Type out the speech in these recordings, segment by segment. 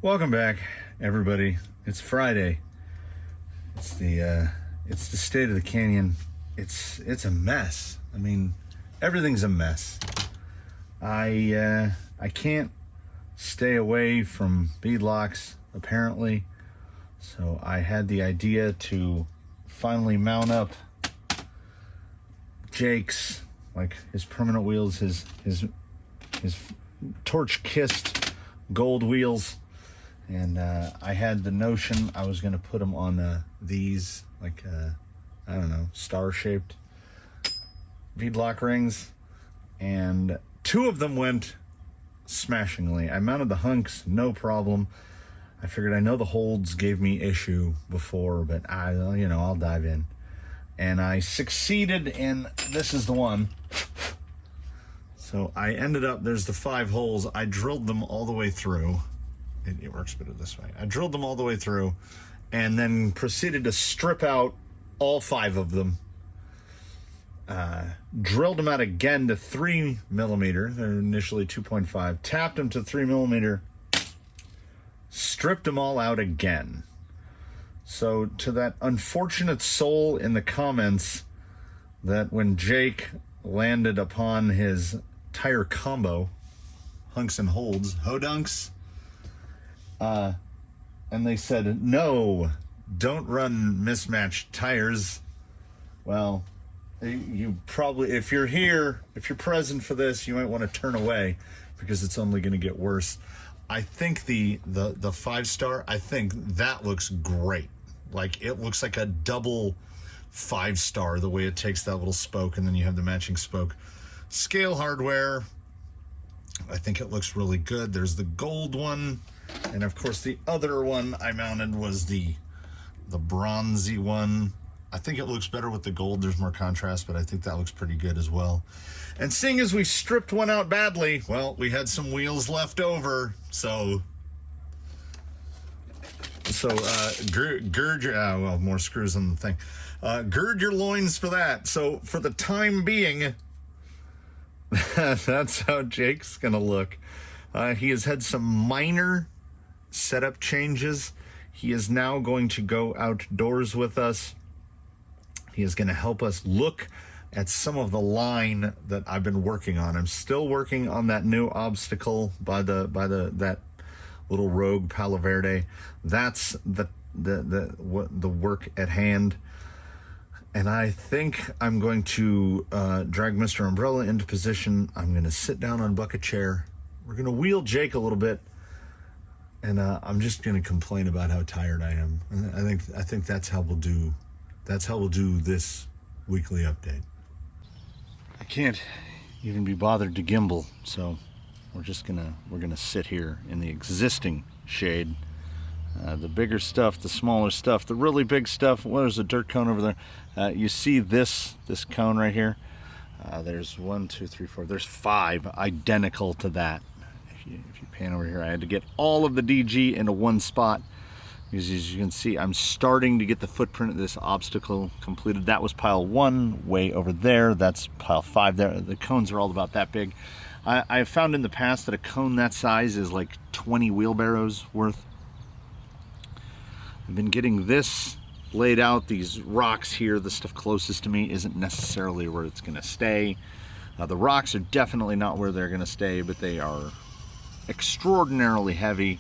Welcome back, everybody. It's Friday. It's the state of the canyon. It's a mess. I mean, everything's a mess. I can't stay away from beadlocks apparently, so I had the idea to finally mount up Jake's, like his permanent wheels, his torch-kissed gold wheels. And I had the notion I was going to put them on these, like, I don't know, star-shaped beadlock rings. And two of them went smashingly. I mounted the hunks, no problem. I figured I know the holds gave me issue before, but I'll dive in. And I succeeded in, this is the one. So I ended up, there's the 5 holes. I drilled them all the way through. It works better this way. I drilled them all the way through and then proceeded to strip out all 5 of them. Drilled them out again to 3 millimeter. They're initially 2.5. Tapped them to 3 millimeter. Stripped them all out again. So to that unfortunate soul in the comments that when Jake landed upon his tire combo, hunks and holds, hodunks, and they said, no, don't run mismatched tires. Well, you probably, if you're here, if you're present for this, you might want to turn away because it's only going to get worse. I think the 5-star, I think that looks great. Like, it looks like a double 5-star, the way it takes that little spoke and then you have the matching spoke. Scale hardware, I think it looks really good. There's the gold one. And of course the other one I mounted was the bronzy one. I think it looks better with the gold. There's more contrast, but I think that looks pretty good as well. And seeing as we stripped one out badly, well, we had some wheels left over. So gird your, well, more screws on the thing. Gird your loins for that. So for the time being, that's how Jake's gonna look. He has had some minor setup changes. He is now going to go outdoors with us. He is going to help us look at some of the line that I've been working on. I'm still working on that new obstacle by that little rogue Palo Verde. That's the work at hand. And I think I'm going to drag Mr. Umbrella into position. I'm going to sit down on bucket chair. We're going to wheel Jake a little bit, and I'm just going to complain about how tired I am. I think that's how we'll do. That's how we'll do this weekly update. I can't even be bothered to gimbal, so we're gonna sit here in the existing shade. The bigger stuff, the smaller stuff, the really big stuff. Well, there's a dirt cone over there. You see this cone right here? There's 1, 2, 3, 4. There's 5 identical to that. If you pan over here, I had to get all of the DG into one spot because, as you can see, I'm starting to get the footprint of this obstacle completed. That was pile 1 way over there. That's pile 5 there. The cones are all about that big. I have found in the past that a cone that size is like 20 wheelbarrows worth. I've been getting this laid out. These rocks here, the stuff closest to me, isn't necessarily where it's going to stay. The rocks are definitely not where they're going to stay, but they are extraordinarily heavy.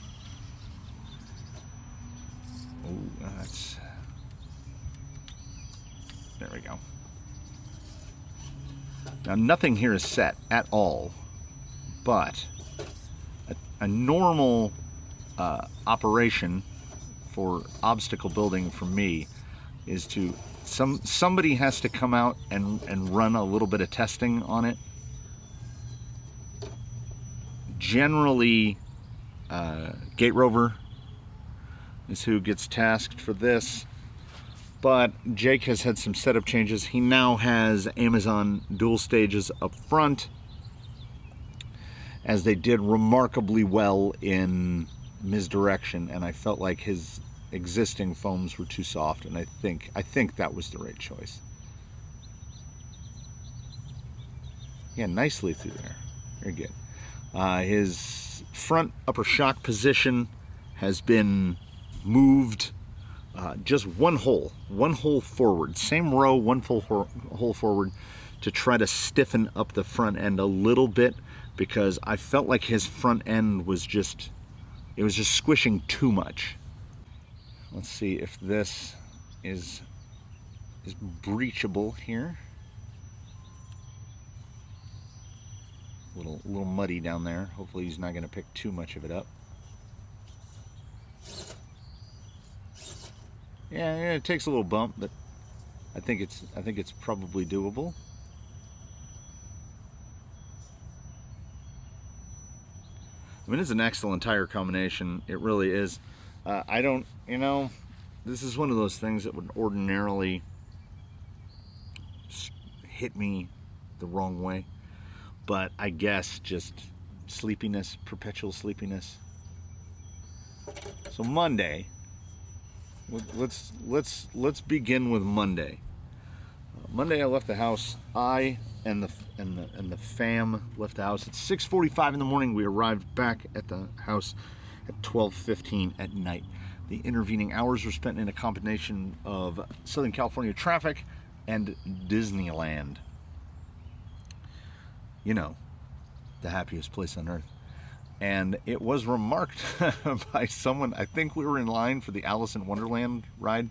Oh, there we go. Now, nothing here is set at all, but a normal operation for obstacle building for me is to somebody has to come out and run a little bit of testing on it. Generally, Gate Rover is who gets tasked for this, but Jake has had some setup changes. He now has Amazon dual stages up front, as they did remarkably well in misdirection, and I felt like his existing foams were too soft, and I think that was the right choice. Yeah, nicely through there. Very good. His front upper shock position has been moved just one hole forward, same row, one full hole forward, to try to stiffen up the front end a little bit, because I felt like his front end was just, it was just squishing too much. Let's see if this is breachable here. A little muddy down there. Hopefully he's not going to pick too much of it up. Yeah, it takes a little bump, but I think it's probably doable. I mean, it's an excellent tire combination. It really is. I don't, this is one of those things that would ordinarily hit me the wrong way. But I guess just sleepiness, perpetual sleepiness. So Monday, let's begin with Monday. Monday I left the house. I and the fam left the house at 6:45 in the morning. We arrived back at the house at 12:15 at night. The intervening hours were spent in a combination of Southern California traffic and Disneyland. You know, the happiest place on earth. And it was remarked by someone, I think we were in line for the Alice in Wonderland ride,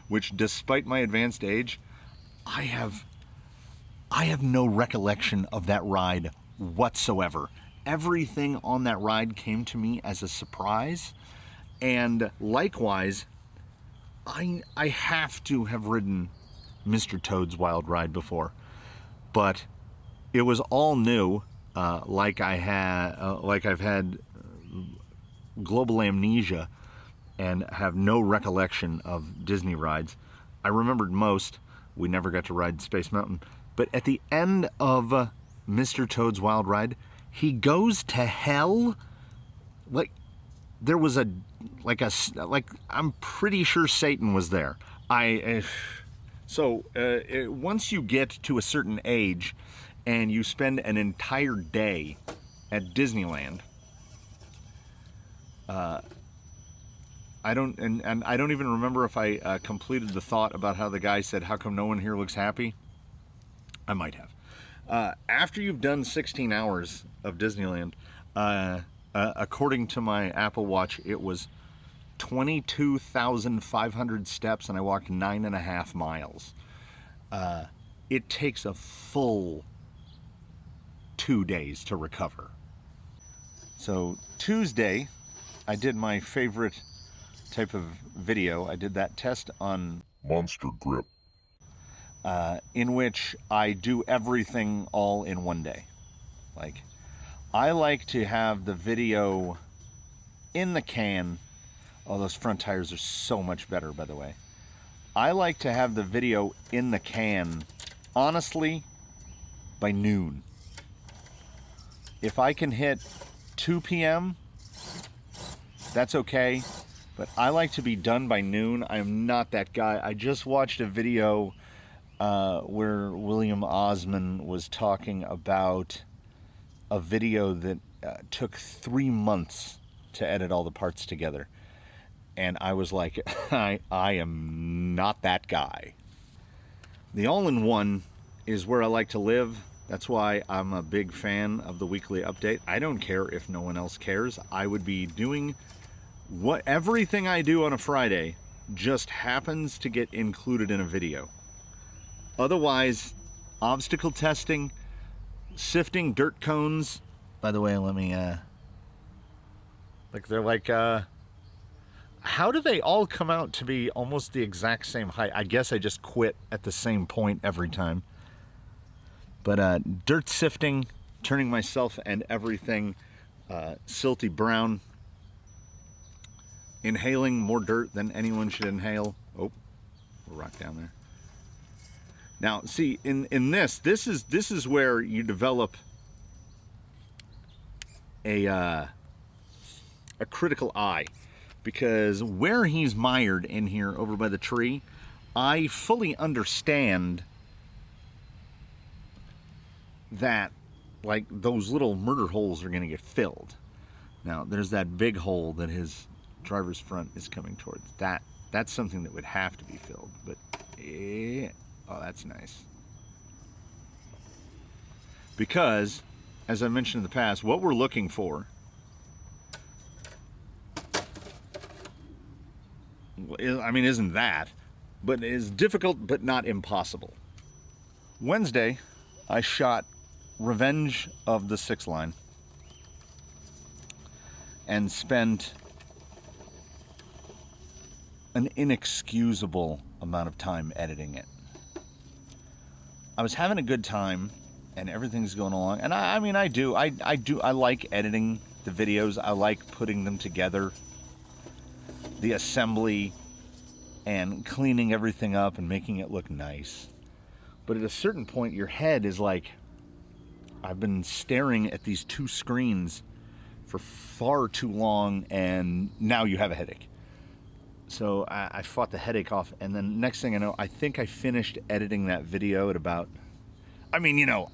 which, despite my advanced age, I have no recollection of that ride whatsoever. Everything on that ride came to me as a surprise. And likewise, I have to have ridden Mr. Toad's Wild Ride before, but it was all new. Like I've had global amnesia and have no recollection of Disney rides. I remembered most. We never got to ride Space Mountain, but at the end of Mr. Toad's Wild Ride, he goes to hell. Like there was I'm pretty sure Satan was there. Once you get to a certain age and you spend an entire day at Disneyland, I don't even remember if I completed the thought about how the guy said, "How come no one here looks happy?" I might have. After you've done 16 hours of Disneyland, according to my Apple Watch, it was 22,500 steps, and I walked 9.5 miles. It takes a full 2 days to recover. So Tuesday, I did my favorite type of video. I did that test on Monster Grip, in which I do everything all in one day. Like, I like to have the video in the can. Oh, those front tires are so much better, by the way. I like to have the video in the can, honestly, by noon. If I can hit 2 p.m., that's okay, but I like to be done by noon. I am not that guy. I just watched a video where William Osman was talking about a video that took 3 months to edit all the parts together. And I was like, I am not that guy. The all-in-one is where I like to live. That's why I'm a big fan of the weekly update. I don't care if no one else cares. I would be doing everything I do on a Friday just happens to get included in a video. Otherwise, obstacle testing, sifting dirt cones. By the way, let me, how do they all come out to be almost the exact same height? I guess I just quit at the same point every time. But dirt sifting, turning myself and everything silty brown, inhaling more dirt than anyone should inhale. Oh, a rock down there. Now, see, in this is where you develop a critical eye, because where he's mired in here over by the tree, I fully understand that, like, those little murder holes are going to get filled. Now, there's that big hole that his driver's front is coming towards. That's something that would have to be filled, but oh, that's nice. Because, as I mentioned in the past, what we're looking for isn't that, but is difficult but not impossible. Wednesday, I shot Revenge of the 6 line and spent an inexcusable amount of time editing it. I was having a good time and everything's going along, and I like editing the videos. I like putting them together, the assembly, and cleaning everything up and making it look nice. But at a certain point, your head is like, I've been staring at these 2 screens for far too long, and now you have a headache. So I fought the headache off, and then next thing I know, I think I finished editing that video at about, I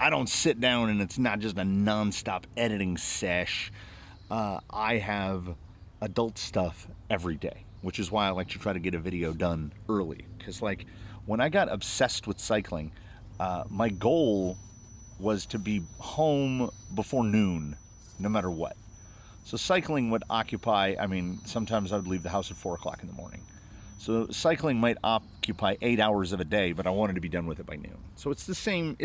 don't sit down and it's not just a non-stop editing sesh. I have adult stuff every day, which is why I like to try to get a video done early. Because like when I got obsessed with cycling, my goal was to be home before noon, no matter what. So cycling would occupy, sometimes I would leave the house at 4 o'clock in the morning. So cycling might occupy 8 hours of a day, but I wanted to be done with it by noon. So it's the same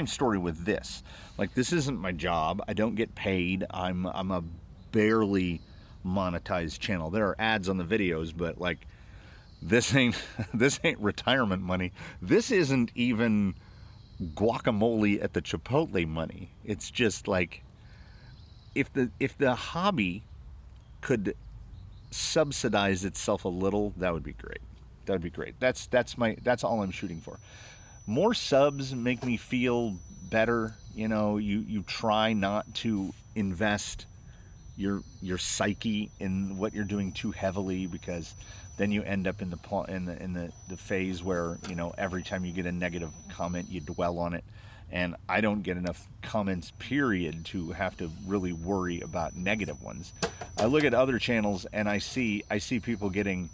story with this. Like, this isn't my job. I don't get paid. I'm a barely monetized channel. There are ads on the videos, but like, this ain't retirement money. This isn't even guacamole at the Chipotle money. It's just like, if the hobby could subsidize itself a little, that would be great. That would be great. That's all I'm shooting for. More subs make me feel better. You try not to invest your psyche in what you're doing too heavily, because then you end up in the phase where, every time you get a negative comment, you dwell on it. And I don't get enough comments, period, to have to really worry about negative ones. I look at other channels and I see people getting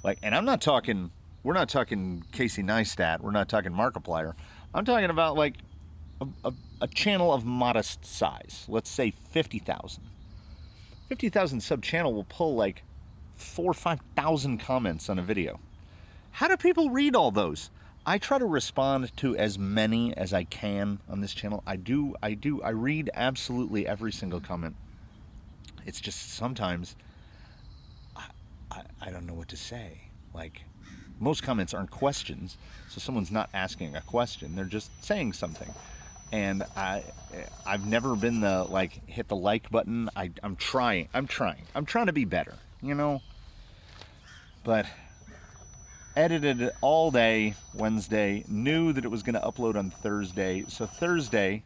like, and we're not talking Casey Neistat, we're not talking Markiplier. I'm talking about like a channel of modest size. Let's say 50,000. 50,000 sub channel will pull like 4,000 or 5,000 comments on a video. How do people read all those? I try to respond to as many as I can on this channel. I read absolutely every single comment. It's just sometimes I don't know what to say. Like, most comments aren't questions, so someone's not asking a question. They're just saying something. And I've never been the like hit the like button. I'm trying to be better, But edited all day Wednesday, knew that it was going to upload on Thursday. So Thursday,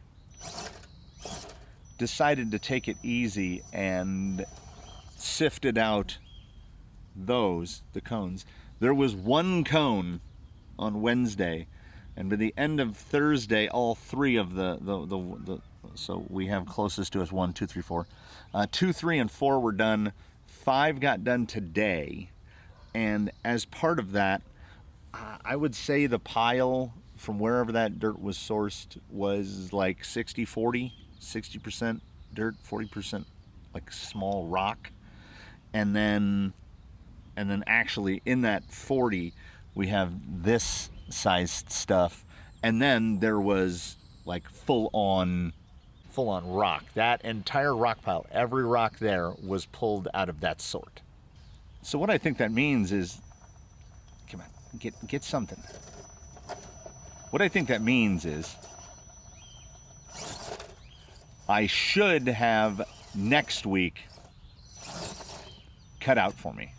decided to take it easy and sifted out the cones. There was 1 cone on Wednesday, and by the end of Thursday, all 3 of the so we have closest to us 1, 2, 3, 4. 2, 3, and 4 were done. 5 got done today. And as part of that, I would say the pile from wherever that dirt was sourced was like 60-40, 60% dirt, 40% like small rock. And then actually in that 40, we have this sized stuff. And then there was like full on rock. That entire rock pile, every rock there was pulled out of that sort. So what I think that means is, come on, get something. What I think that means is, I should have next week cut out for me.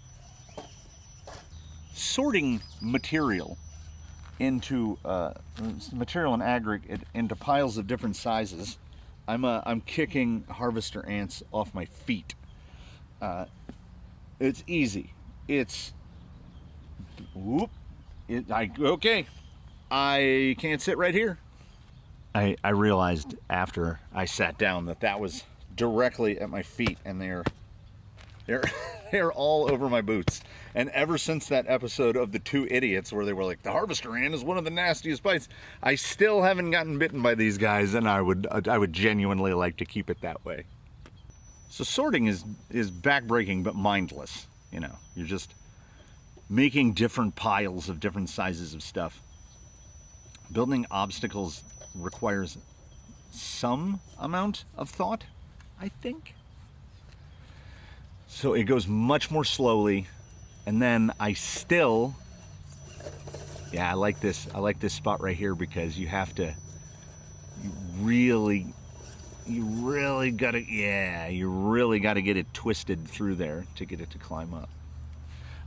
Sorting material into material and aggregate into piles of different sizes. I'm kicking harvester ants off my feet. It's easy. Okay. I can't sit right here. I realized after I sat down that was directly at my feet, and they're They're all over my boots. And ever since that episode of The Two Idiots where they were like, the harvester ant is one of the nastiest bites, I still haven't gotten bitten by these guys, and I would genuinely like to keep it that way. So sorting is backbreaking but mindless. You know, you're just making different piles of different sizes of stuff. Building obstacles requires some amount of thought, I think. So it goes much more slowly, and then I still, yeah, I like this spot right here because you really gotta get it twisted through there to get it to climb up.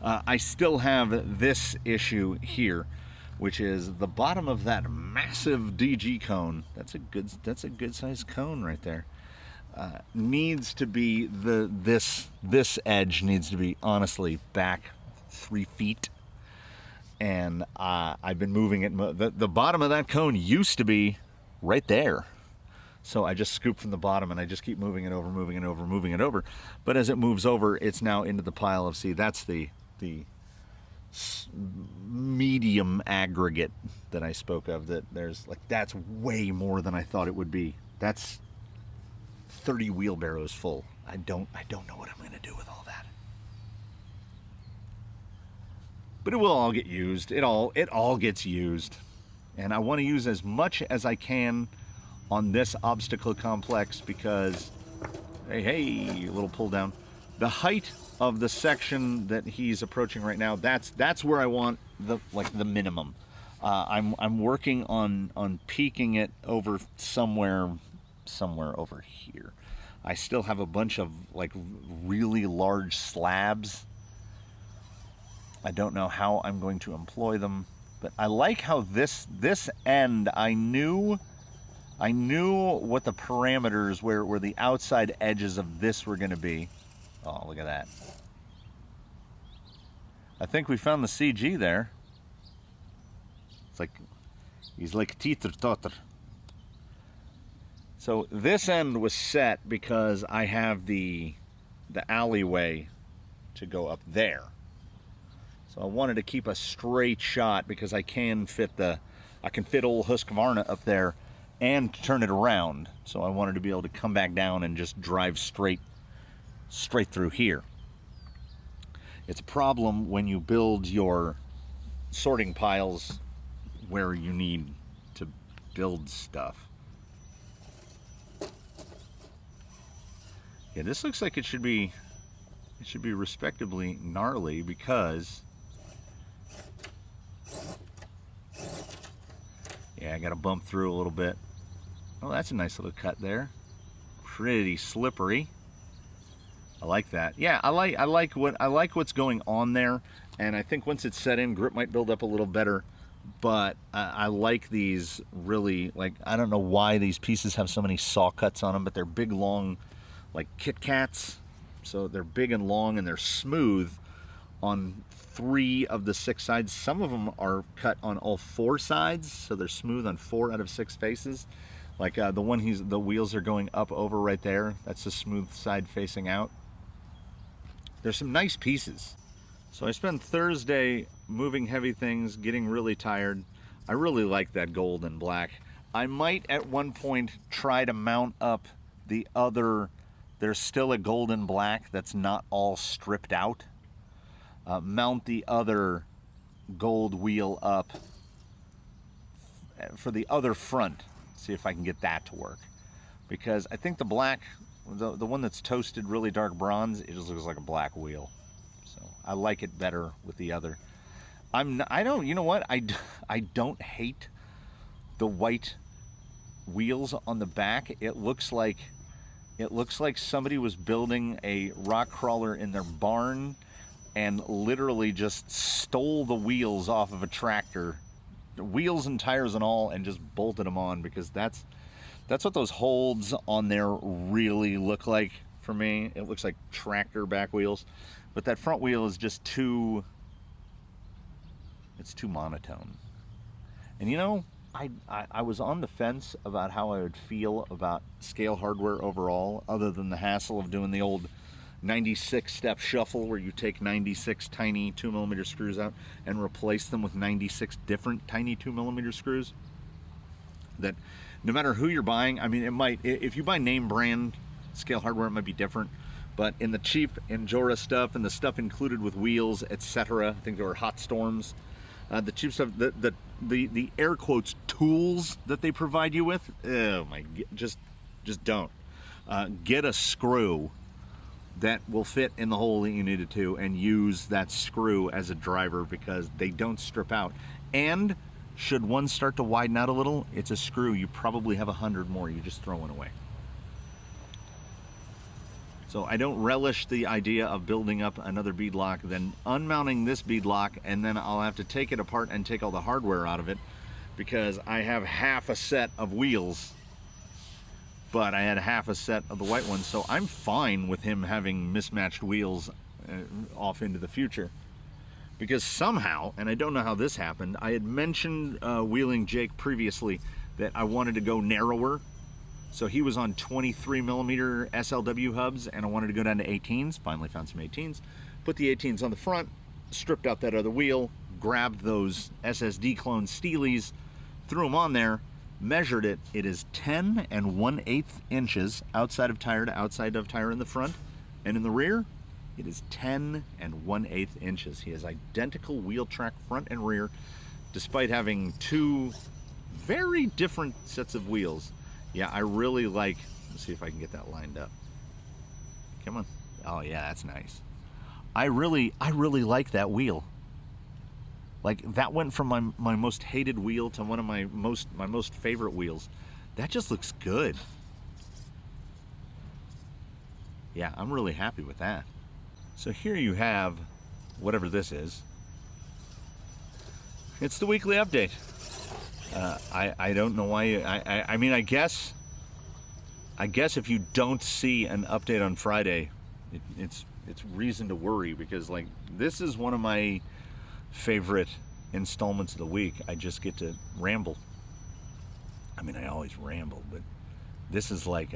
I still have this issue here, which is the bottom of that massive DG cone. That's a good sized cone right there. Needs to be this edge needs to be honestly back 3 feet, and I've been moving it. The bottom of that cone used to be right there, so I just scoop from the bottom and I just keep moving it over. But as it moves over, it's now into the pile of, see, that's the medium aggregate that I spoke of. That there's like, that's way more than I thought it would be. That's 30 wheelbarrows full. I don't know what I'm going to do with all that. But it will all get used. It all gets used. And I want to use as much as I can on this obstacle complex because, hey, a little pull down. The height of the section that he's approaching right now, that's where I want the minimum. I'm working on peaking it over somewhere over here. I still have a bunch of like really large slabs. I don't know how I'm going to employ them, but I like how this end, I knew what the parameters where the outside edges of this were going to be. Oh, look at that. I think we found the CG there. It's like, he's like teeter totter. So this end was set because I have the alleyway to go up there. So I wanted to keep a straight shot because I can fit old Husqvarna up there and turn it around. So I wanted to be able to come back down and just drive straight through here. It's a problem when you build your sorting piles where you need to build stuff. Yeah, this looks like it should be respectably gnarly because, yeah, I got to bump through a little bit. Oh, that's a nice little cut there. Pretty slippery. I like that. Yeah, I like what's going on there, and I think once it's set in, grip might build up a little better. But I like these really, like, I don't know why these pieces have so many saw cuts on them, but they're big, long, like Kit Kats. So they're big and long, and they're smooth on 3 of the 6 sides. Some of them are cut on all 4 sides, so they're smooth on 4 out of 6 faces. Like the wheels are going up over right there. That's the smooth side facing out. There's some nice pieces. So I spent Thursday moving heavy things, getting really tired. I really like that gold and black. I might at one point try to mount up the other, there's still a gold and black that's not all stripped out. Mount the other gold wheel up for the other front. See if I can get that to work. Because I think the black, the one that's toasted really dark bronze, it just looks like a black wheel. So I like it better with the other. You know what? I don't hate the white wheels on the back. It looks like somebody was building a rock crawler in their barn and literally just stole the wheels off of a tractor, wheels and tires and all, and just bolted them on, because that's what those holds on there really look like for me. It looks like tractor back wheels, but that front wheel is just too monotone. And you know, I was on the fence about how I would feel about scale hardware overall, other than the hassle of doing the old 96-step shuffle where you take 96 tiny 2mm screws out and replace them with 96 different tiny 2mm screws. That no matter who you're buying, I mean, it might, if you buy name brand scale hardware, it might be different. But in the cheap Injora stuff and the stuff included with wheels, etc., I think there were Hot Storms, the cheap stuff, the air quotes tools that they provide you with, oh my, just don't. Get a screw that will fit in the hole that you need it to, and use that screw as a driver, because they don't strip out. And should one start to widen out a little, it's a screw. You probably have 100 more. You just throw one away. So I don't relish the idea of building up another beadlock, then unmounting this beadlock, and then I'll have to take it apart and take all the hardware out of it, because I have half a set of wheels, but I had half a set of the white ones. So I'm fine with him having mismatched wheels off into the future. Because somehow, and I don't know how this happened, I had mentioned Wheeling Jake previously that I wanted to go narrower. So he was on 23mm SLW hubs, and I wanted to go down to 18s. Finally found some 18s. Put the 18s on the front, stripped out that other wheel, grabbed those SSD clone Steelies, threw them on there, measured it. It is 10 1/8 inches outside of tire to outside of tire in the front, and in the rear, it is 10 1/8 inches. He has identical wheel track front and rear, despite having two very different sets of wheels. Yeah, I really like, let's see if I can get that lined up. Come on. Oh yeah, that's nice. I really like that wheel. Like, that went from my most hated wheel to one of my most favorite wheels. That just looks good. Yeah, I'm really happy with that. So here you have whatever this is. It's the weekly update. I don't know why. I mean, I guess if you don't see an update on Friday, it's reason to worry, because like, this is one of my favorite installments of the week. I just get to ramble. I mean, I always ramble, but this is like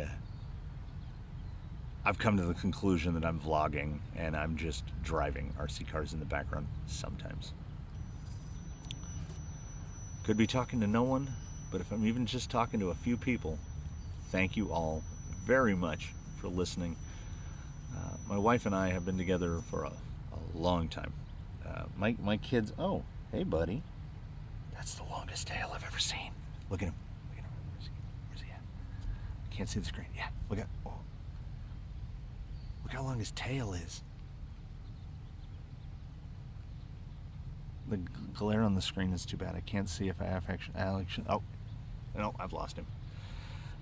I've come to the conclusion that I'm vlogging and I'm just driving RC cars in the background sometimes. Could be talking to no one, but if I'm even just talking to a few people, thank you all very much for listening. My wife and I have been together for a long time. My kids, oh, hey buddy. That's the longest tail I've ever seen. Look at him. Look at him. Where's he at? I can't see the screen. Yeah, look at, oh. Look how long his tail is. The glare on the screen is too bad. I can't see if I have action. Oh, no, I've lost him.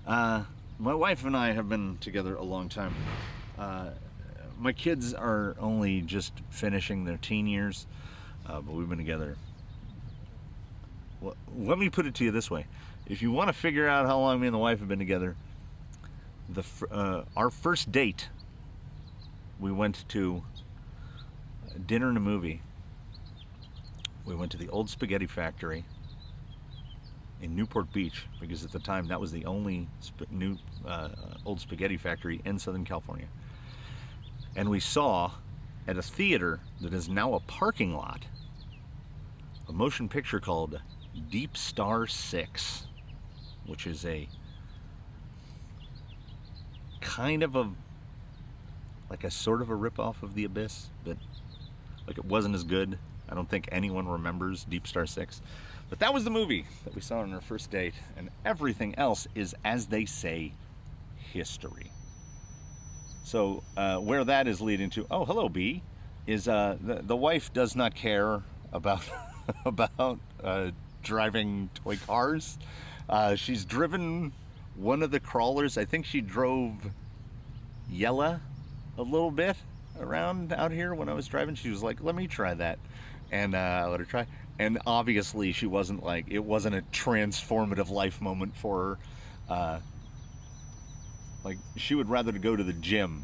My wife and I have been together a long time. My kids are only just finishing their teen years, but we've been together. Well, let me put it to you this way. If you want to figure out how long me and the wife have been together, our first date, we went to dinner and a movie. We went to the Old Spaghetti Factory in Newport Beach, because at the time that was the only Old Spaghetti Factory in Southern California. And we saw at a theater that is now a parking lot a motion picture called Deep Star 6, which is a kind of like a sort of a ripoff of The Abyss, but like, it wasn't as good. I don't think anyone remembers Deep Star 6. But that was the movie that we saw on our first date, and everything else is, as they say, history. So where that is leading to, oh, hello, B, is the wife does not care about about driving toy cars. She's driven one of the crawlers. I think she drove Yella a little bit around out here when I was driving. She was like, let me try that. And I let her try. And obviously she wasn't like, it wasn't a transformative life moment for her. Like, she would rather go to the gym.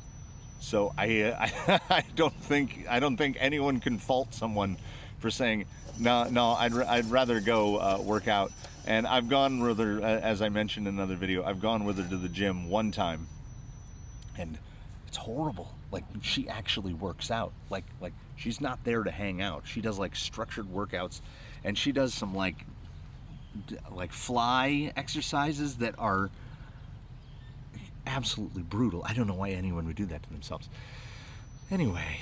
So I don't think anyone can fault someone for saying, no, I'd rather go work out. And I've gone with her, as I mentioned in another video, I've gone with her to the gym one time, and it's horrible. Like, she actually works out. Like she's not there to hang out. She does like structured workouts, and she does some like fly exercises that are absolutely brutal. I don't know why anyone would do that to themselves. Anyway,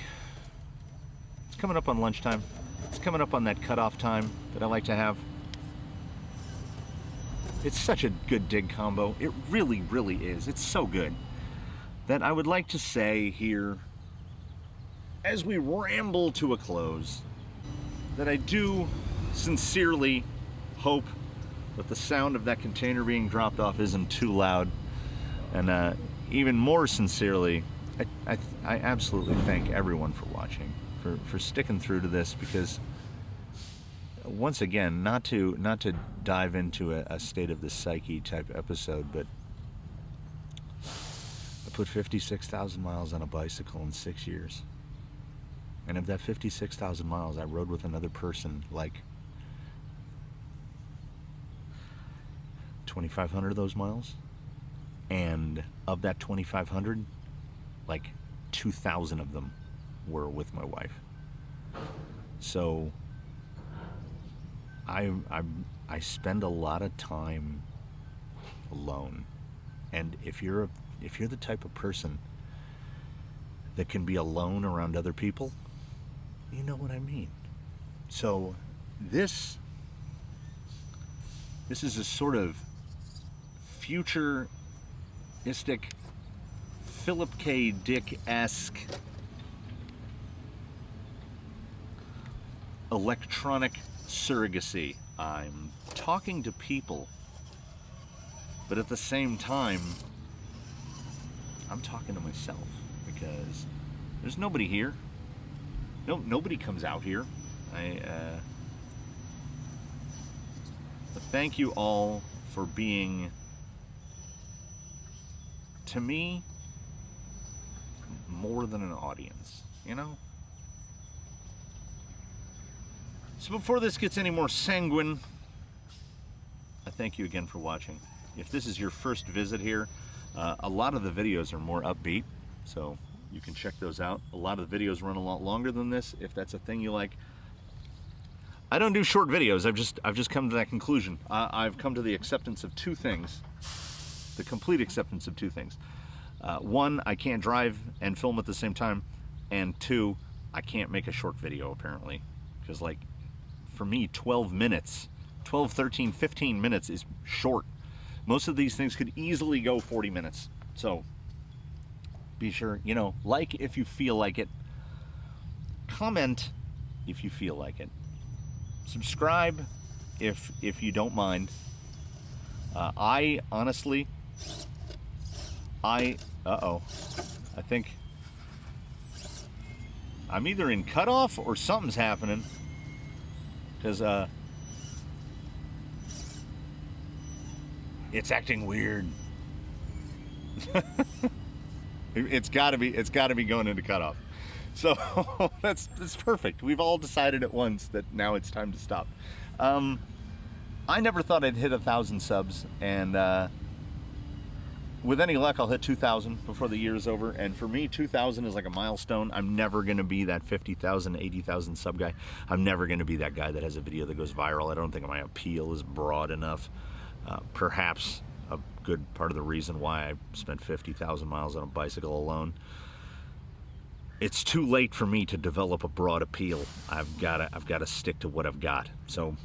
it's coming up on lunchtime. It's coming up on that cutoff time that I like to have. It's such a good dig combo. It really, really is. It's so good that I would like to say here, as we ramble to a close, that I do sincerely hope that the sound of that container being dropped off isn't too loud. And even more sincerely, I absolutely thank everyone for watching, for sticking through to this, because once again, not to dive into a state of the psyche type episode, but I put 56,000 miles on a bicycle in 6 years. And of that 56,000 miles, I rode with another person like 2,500 of those miles. And of that 2,500, like 2,000 of them were with my wife. So I spend a lot of time alone. And if you're the type of person that can be alone around other people, you know what I mean. So this is a sort of futuristic, Philip K. Dick-esque electronic surrogacy. I'm talking to people, but at the same time, I'm talking to myself, because there's nobody here. Nobody comes out here. But thank you all for being, to me, more than an audience, you know? So before this gets any more sanguine, I thank you again for watching. If this is your first visit here, a lot of the videos are more upbeat, so you can check those out. A lot of the videos run a lot longer than this, if that's a thing you like. I don't do short videos. I've just come to that conclusion. I've come to the acceptance of two things, the complete acceptance of two things. One, I can't drive and film at the same time, and two, I can't make a short video apparently, because like for me 12 minutes, 12, 13, 15 minutes is short. Most of these things could easily go 40 minutes. So be sure, you know, like if you feel like it, comment if you feel like it, subscribe if you don't mind. I honestly, I think I'm either in cutoff or something's happening, because it's acting weird. It's got to be going into cutoff. So that's perfect. We've all decided at once that now it's time to stop. I never thought I'd hit 1,000 subs, and with any luck, I'll hit 2,000 before the year is over. And for me, 2,000 is like a milestone. I'm never going to be that 50,000, 80,000 sub guy. I'm never going to be that guy that has a video that goes viral. I don't think my appeal is broad enough. Perhaps a good part of the reason why I spent 50,000 miles on a bicycle alone. It's too late for me to develop a broad appeal. I've got to stick to what I've got. So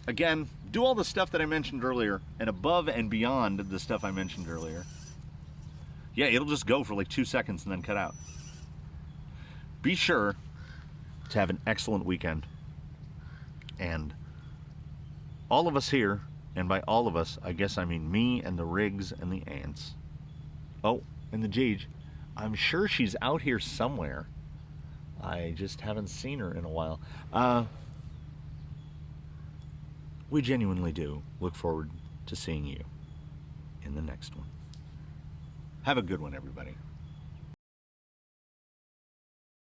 again, do all the stuff that I mentioned earlier, and above and beyond the stuff I mentioned earlier. Yeah, it'll just go for like 2 seconds and then cut out. Be sure to have an excellent weekend. And all of us here, and by all of us, I guess I mean me and the Riggs and the Ants. Oh, and the Jeej. I'm sure she's out here somewhere. I just haven't seen her in a while. We genuinely do look forward to seeing you in the next one. Have a good one, everybody.